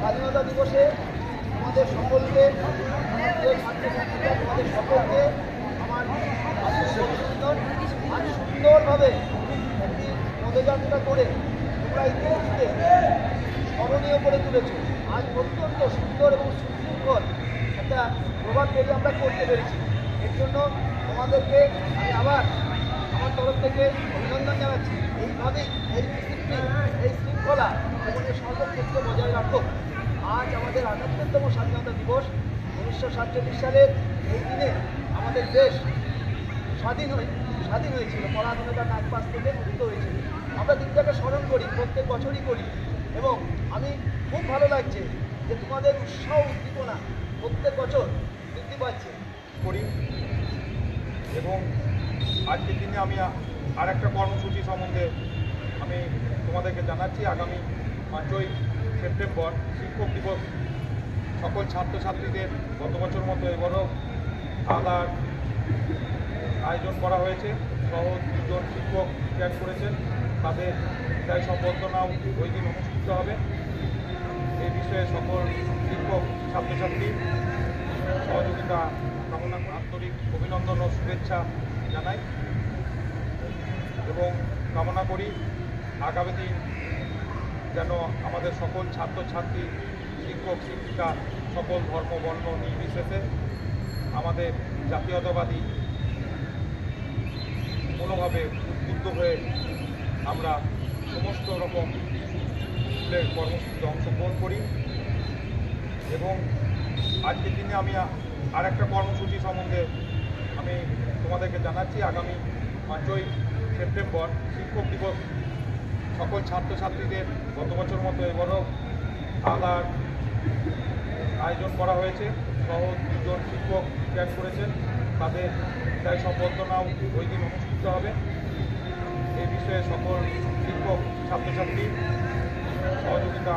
স্বাধীনতা দিবসে তোমাদের সকলকে, ছাত্রছাত্রীরা তোমাদের সকলকে আমার অভিনন্দন। আজ সুন্দরভাবে একটি পদযাত্রা করে তোমরা ইতিহাসকে স্মরণীয় করে তুলেছ। আজ অত্যন্ত সুন্দর এবং সুশৃঙ্খল একটা প্রভাত ফেরি আমরা করতে পেরেছি। এর জন্য তোমাদেরকে আমি আবার আমার তরফ থেকে অভিনন্দন জানাচ্ছি। এইভাবেই এই ডিসিপ্লিন, এই শৃঙ্খলা জীবনের সর্বক্ষেত্রে বজায় রাখো। আজ আমাদের ৭৮তম স্বাধীনতা দিবস। ১৯৪৭ সালের এই দিনে আমাদের দেশ স্বাধীন হয়েছিল, পরাধীনতার নাগপাশ থেকে মুক্ত হয়েছিল। আমরা দিনটাকে স্মরণ করি, প্রত্যেক বছরই করি, এবং আমি খুব ভালো লাগছে যে তোমাদের উৎসাহ উদ্দীপনা প্রত্যেক বছর বৃদ্ধি পাচ্ছে করি। এবং আজকের দিনে আমি আর একটা কর্মসূচি সম্বন্ধে আমি তোমাদেরকে জানাচ্ছি। আগামী ৫ই সেপ্টেম্বর শিক্ষক দিবস। সকল ছাত্রছাত্রীদের গত বছর মতো এবারও আলাদার আয়োজন করা হয়েছে। সহ ২জন শিক্ষক ত্যাগ করেছেন, তাদের তাই সম্বর্ধনাও ওই দিন অনুষ্ঠিত হবে। এই বিষয়ে সকল শিক্ষক ছাত্রছাত্রী সহযোগিতা কামনা, আন্তরিক অভিনন্দন ও শুভেচ্ছা জানাই এবং কামনা করি আগামী দিন যেন আমাদের সকল ছাত্রছাত্রী, শিক্ষক শিক্ষিকা, সকল ধর্ম বর্ণ নির্বিশেষে আমাদের জাতীয়তাবাদী মনোভাবে উদ্বুদ্ধ হয়ে আমরা সমস্ত রকম কর্মসূচিতে অংশগ্রহণ করি। এবং আজকের দিনে আমি আর একটা কর্মসূচি সম্বন্ধে আমি তোমাদেরকে জানাচ্ছি। আগামী ৫ই সেপ্টেম্বর শিক্ষক দিবস। সকল ছাত্রছাত্রীদের গত বছর মতো এবারও আলাদার আয়োজন করা হয়েছে। সহ ২জন শিক্ষক ত্যাগ করেছেন, তাদের তাই সম্বর্ধনাও ওই দিন অনুষ্ঠিত হবে। এই বিষয়ে সকল শিক্ষক ছাত্রছাত্রী সহযোগিতা